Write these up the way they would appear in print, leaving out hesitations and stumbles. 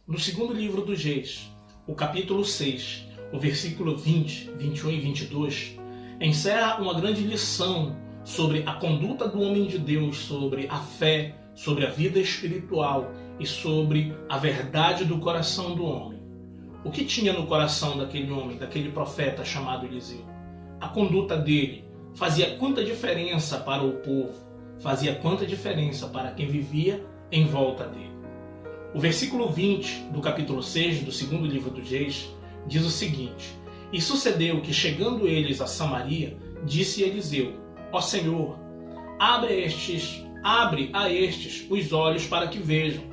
No segundo livro dos Reis, o capítulo 6, o versículo 20, 21 e 22, encerra uma grande lição sobre a conduta do homem de Deus, sobre a fé, sobre a vida espiritual e sobre a verdade do coração do homem. O que tinha no coração daquele homem, daquele profeta chamado Eliseu? A conduta dele fazia quanta diferença para o povo, fazia quanta diferença para quem vivia em volta dele. O versículo 20 do capítulo 6 do segundo livro dos Reis diz o seguinte: E sucedeu que, chegando eles a Samaria, disse Eliseu: Ó Senhor, abre a estes os olhos para que vejam.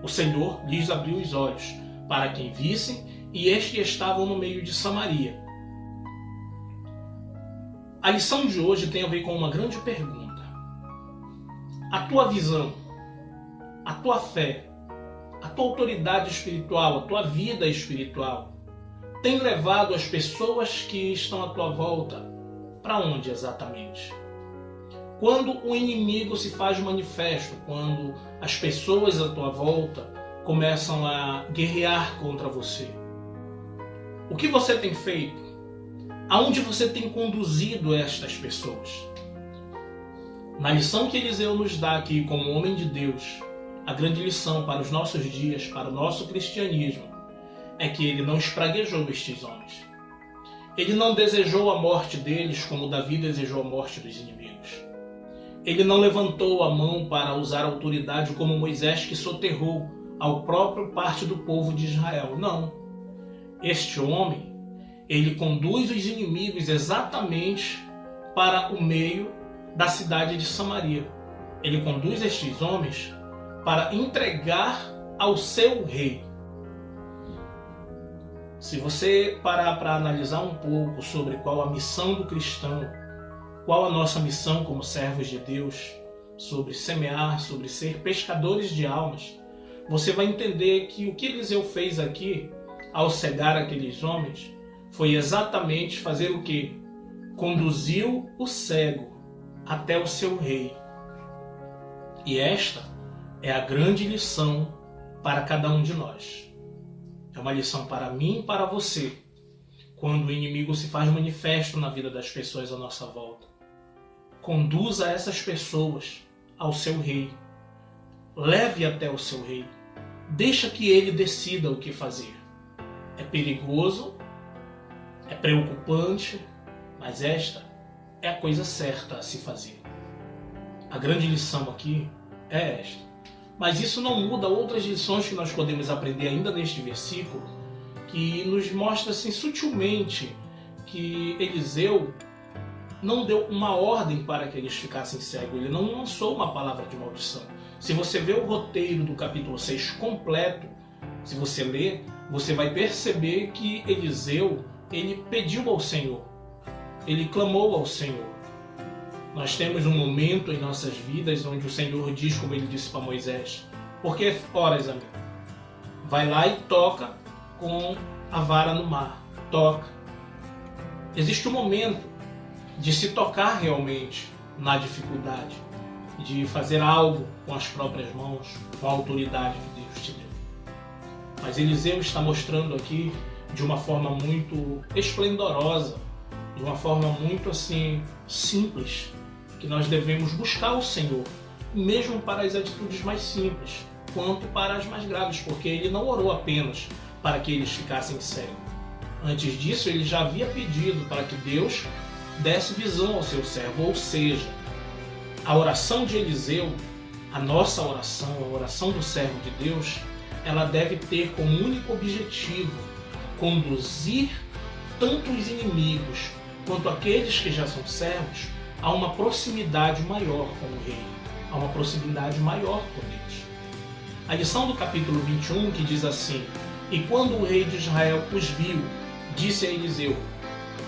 O Senhor lhes abriu os olhos para que vissem, e estes estavam no meio de Samaria. A lição de hoje tem a ver com uma grande pergunta. A tua visão, a tua fé, a tua autoridade espiritual, a tua vida espiritual tem levado as pessoas que estão à tua volta para onde exatamente? Quando o inimigo se faz manifesto, quando as pessoas à tua volta começam a guerrear contra você, o que você tem feito? Aonde você tem conduzido estas pessoas? Na lição que Eliseu nos dá aqui como homem de Deus, a grande lição para os nossos dias, para o nosso cristianismo, é que ele não espraguejou estes homens. Ele não desejou a morte deles como Davi desejou a morte dos inimigos. Ele não levantou a mão para usar autoridade como Moisés, que soterrou ao próprio parte do povo de Israel. Não. Este homem, ele conduz os inimigos exatamente para o meio da cidade de Samaria. Ele conduz estes homens para entregar ao seu rei. Se você parar para analisar um pouco sobre qual a missão do cristão, qual a nossa missão como servos de Deus, sobre semear, sobre ser pescadores de almas, você vai entender que o que Eliseu fez aqui, ao cegar aqueles homens, foi exatamente fazer o quê? Conduziu o cego até o seu rei. E esta é a grande lição para cada um de nós. É uma lição para mim e para você, quando o inimigo se faz manifesto na vida das pessoas à nossa volta. Conduza essas pessoas ao seu rei. Leve até o seu rei. Deixa que ele decida o que fazer. É perigoso, é preocupante, mas esta é a coisa certa a se fazer. A grande lição aqui é esta. Mas isso não muda outras lições que nós podemos aprender ainda neste versículo, que nos mostra assim sutilmente que Eliseu não deu uma ordem para que eles ficassem cegos, ele não lançou uma palavra de maldição. Se você vê o roteiro do capítulo 6 completo, se você ler, você vai perceber que Eliseu, ele pediu ao Senhor, ele clamou ao Senhor. Nós temos um momento em nossas vidas onde o Senhor diz, como ele disse para Moisés: por que oras a mim? Vai lá e toca com a vara no mar. Toca. Existe um momento de se tocar realmente na dificuldade, de fazer algo com as próprias mãos, com a autoridade que Deus te deu. Mas Eliseu está mostrando aqui de uma forma muito esplendorosa, de uma forma muito assim simples, que nós devemos buscar o Senhor, mesmo para as atitudes mais simples, quanto para as mais graves, porque ele não orou apenas para que eles ficassem cegos. Antes disso, ele já havia pedido para que Deus desse visão ao seu servo, ou seja, a oração de Eliseu, a nossa oração, a oração do servo de Deus, ela deve ter como único objetivo conduzir tanto os inimigos quanto aqueles que já são servos a uma proximidade maior com o rei, a uma proximidade maior com Deus. A lição do capítulo 21 que diz assim: E quando o rei de Israel os viu, disse a Eliseu: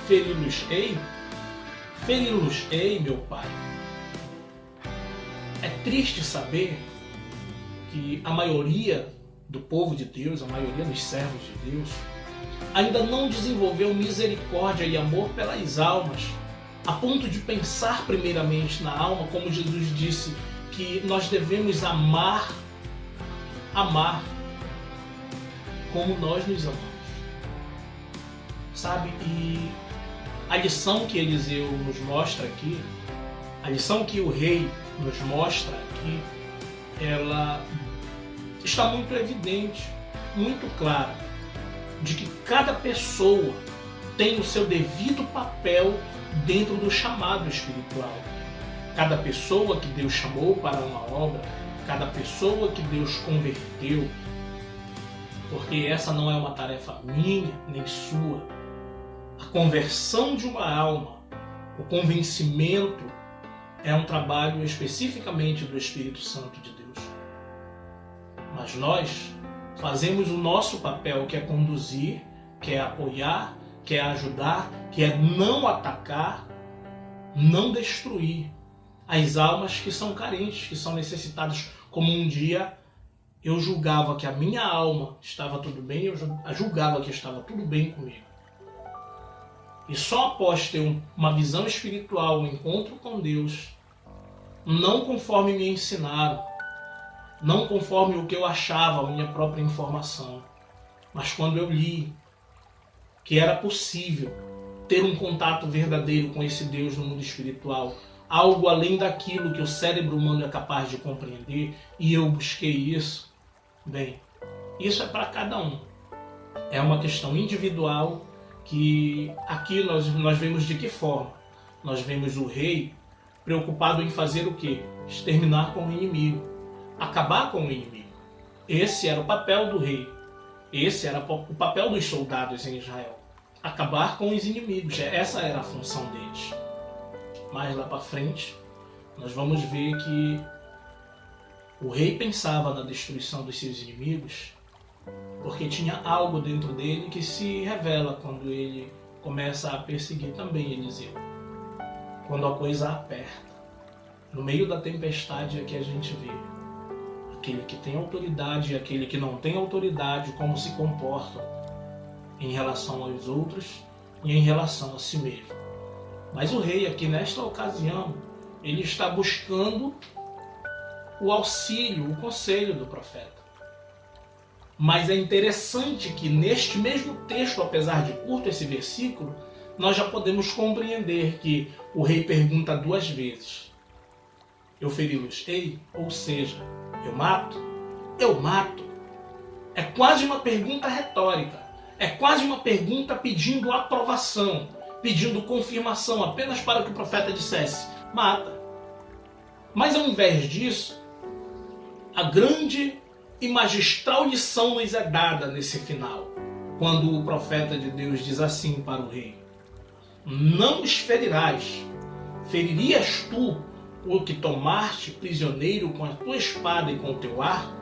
Feri-los-ei? Feri-los-ei, meu pai? É triste saber que a maioria do povo de Deus, a maioria dos servos de Deus, ainda não desenvolveu misericórdia e amor pelas almas, a ponto de pensar primeiramente na alma, como Jesus disse, que nós devemos amar. como nós nos amamos. Sabe? E a lição que Eliseu nos mostra aqui, a lição que o rei nos mostra aqui, ela está muito evidente, muito clara, de que cada pessoa tem o seu devido papel dentro do chamado espiritual. Cada pessoa que Deus chamou para uma obra, cada pessoa que Deus converteu, porque essa não é uma tarefa minha nem sua. A conversão de uma alma, o convencimento, é um trabalho especificamente do Espírito Santo de Deus. Mas nós fazemos o nosso papel, que é conduzir, que é apoiar, que é ajudar, que é não atacar, não destruir as almas que são carentes, que são necessitadas. Como um dia eu julgava que a minha alma estava tudo bem, eu julgava que estava tudo bem comigo. E só após ter uma visão espiritual, um encontro com Deus, não conforme me ensinaram, não conforme o que eu achava, a minha própria informação, mas quando eu li que era possível ter um contato verdadeiro com esse Deus no mundo espiritual, algo além daquilo que o cérebro humano é capaz de compreender, e eu busquei isso, bem, isso é para cada um. É uma questão individual que aqui nós vemos de que forma? Nós vemos o rei preocupado em fazer o quê? Exterminar com o inimigo, acabar com o inimigo. Esse era o papel do rei. Esse era o papel dos soldados em Israel. Acabar com os inimigos. Essa era a função deles. Mais lá para frente, nós vamos ver que o rei pensava na destruição dos seus inimigos porque tinha algo dentro dele que se revela quando ele começa a perseguir também Eliseu. Quando a coisa aperta. No meio da tempestade é que a gente vê aquele que tem autoridade e aquele que não tem autoridade, como se comportam em relação aos outros e em relação a si mesmo. Mas o rei aqui nesta ocasião, ele está buscando o auxílio, o conselho do profeta. Mas é interessante que neste mesmo texto, apesar de curto esse versículo, nós já podemos compreender que o rei pergunta 2 vezes. Eu feri-los-ei? Ou seja, eu mato? Eu mato. É quase uma pergunta retórica. É quase uma pergunta pedindo aprovação, pedindo confirmação, apenas para que o profeta dissesse, mata. Mas ao invés disso, a grande e magistral lição nos é dada nesse final, quando o profeta de Deus diz assim para o rei, não os ferirás, feririas tu o que tomaste prisioneiro com a tua espada e com o teu arco?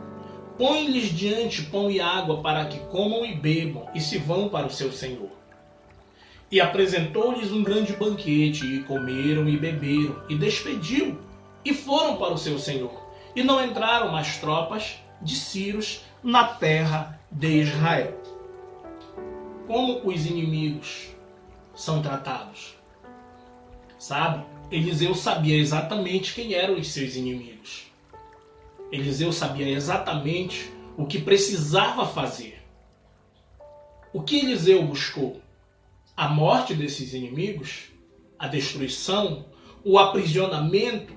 Põe-lhes diante pão e água para que comam e bebam e se vão para o seu senhor. E apresentou-lhes um grande banquete, e comeram e beberam, e despediu, e foram para o seu senhor. E não entraram mais tropas de sírios na terra de Israel. Como os inimigos são tratados? Sabe? Eliseu sabia exatamente quem eram os seus inimigos. Eliseu sabia exatamente o que precisava fazer. O que Eliseu buscou? A morte desses inimigos? A destruição? O aprisionamento?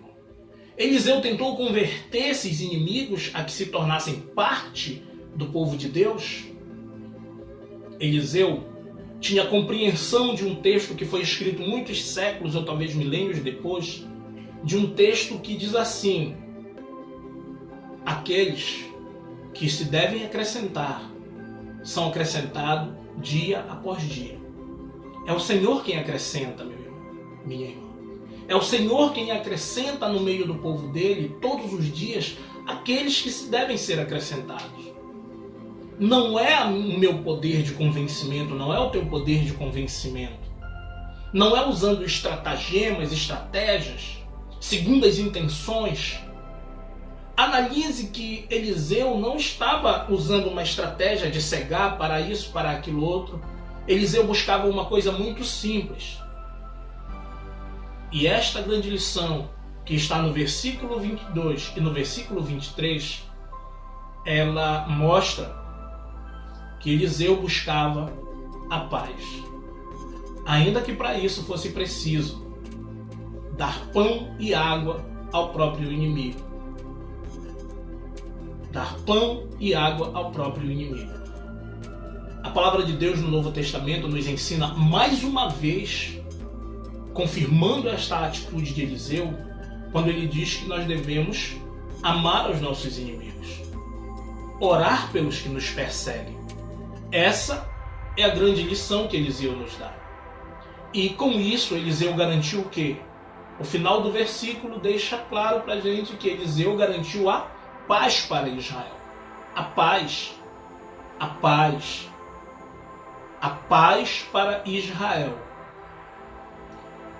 Eliseu tentou converter esses inimigos a que se tornassem parte do povo de Deus? Eliseu tinha compreensão de um texto que foi escrito muitos séculos ou talvez milênios depois, de um texto que diz assim, aqueles que se devem acrescentar são acrescentados dia após dia. É o Senhor quem acrescenta, meu irmão, minha irmã. É o Senhor quem acrescenta no meio do povo dele, todos os dias, aqueles que se devem ser acrescentados. Não é o meu poder de convencimento, não é o teu poder de convencimento. Não é usando estratagemas, estratégias, segundas intenções. Analise que Eliseu não estava usando uma estratégia de cegar para isso, para aquilo outro. Eliseu buscava uma coisa muito simples. E esta grande lição, que está no versículo 22 e no versículo 23, ela mostra que Eliseu buscava a paz, ainda que para isso fosse preciso dar pão e água ao próprio inimigo. Dar pão e água ao próprio inimigo. A palavra de Deus no Novo Testamento nos ensina mais uma vez, confirmando esta atitude de Eliseu, quando ele diz que nós devemos amar os nossos inimigos, orar pelos que nos perseguem. Essa é a grande lição que Eliseu nos dá. E com isso Eliseu garantiu o quê? O final do versículo deixa claro para a gente que Eliseu garantiu a paz para Israel. A paz. A paz. A paz para Israel.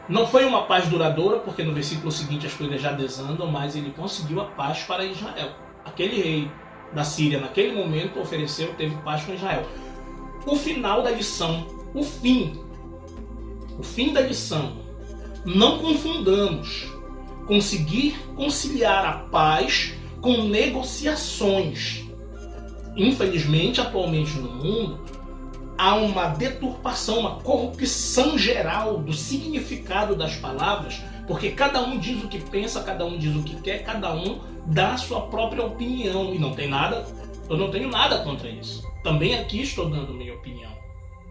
Não foi uma paz duradoura, porque no versículo seguinte as coisas já desandam, mas ele conseguiu a paz para Israel. Aquele rei da Síria, naquele momento, teve paz com Israel. O final da lição, o fim da lição, não confundamos conseguir conciliar a paz com negociações. Infelizmente, atualmente no mundo, há uma deturpação, uma corrupção geral do significado das palavras, porque cada um diz o que pensa, cada um diz o que quer, cada um dá a sua própria opinião. E não tem nada, eu não tenho nada contra isso. Também aqui estou dando minha opinião.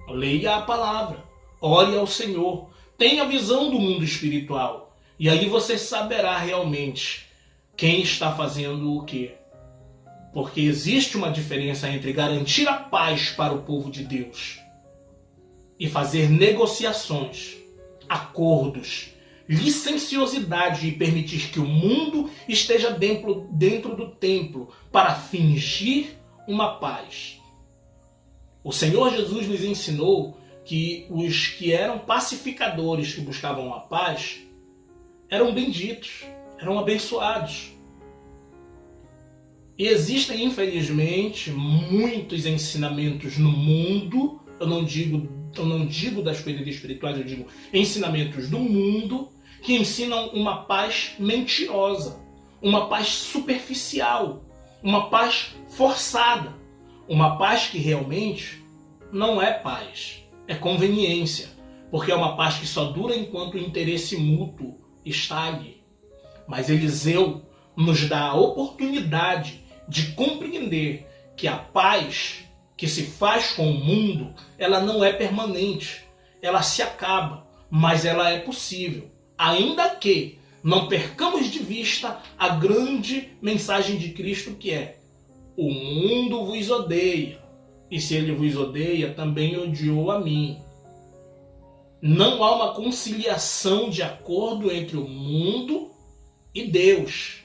Leia a palavra, ore ao Senhor, tenha visão do mundo espiritual. E aí você saberá realmente quem está fazendo o quê. Porque existe uma diferença entre garantir a paz para o povo de Deus e fazer negociações, acordos, licenciosidade e permitir que o mundo esteja dentro do templo para fingir uma paz. O Senhor Jesus nos ensinou que os que eram pacificadores, que buscavam a paz, eram benditos, eram abençoados. E existem, infelizmente, muitos ensinamentos no mundo, eu não digo das coisas espirituais, eu digo ensinamentos do mundo, que ensinam uma paz mentirosa, uma paz superficial, uma paz forçada, uma paz que realmente não é paz, é conveniência, porque é uma paz que só dura enquanto o interesse mútuo está ali. Mas Eliseu nos dá a oportunidade de compreender que a paz que se faz com o mundo, ela não é permanente, ela se acaba, mas ela é possível, ainda que não percamos de vista a grande mensagem de Cristo, que é: o mundo vos odeia, e se ele vos odeia, também odiou a mim. Não há uma conciliação de acordo entre o mundo e Deus.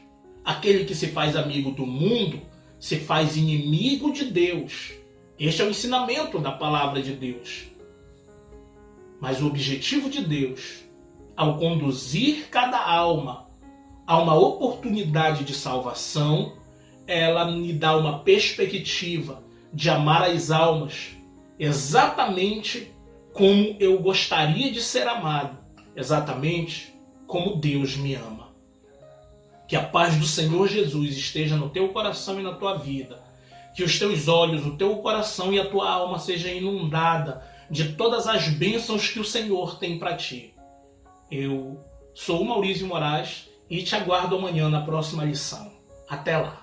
Aquele que se faz amigo do mundo se faz inimigo de Deus. Este é o ensinamento da palavra de Deus. Mas o objetivo de Deus, ao conduzir cada alma a uma oportunidade de salvação, ela me dá uma perspectiva de amar as almas exatamente como eu gostaria de ser amado, exatamente como Deus me ama. Que a paz do Senhor Jesus esteja no teu coração e na tua vida. Que os teus olhos, o teu coração e a tua alma seja inundada de todas as bênçãos que o Senhor tem para ti. Eu sou o Maurício Moraes e te aguardo amanhã na próxima lição. Até lá!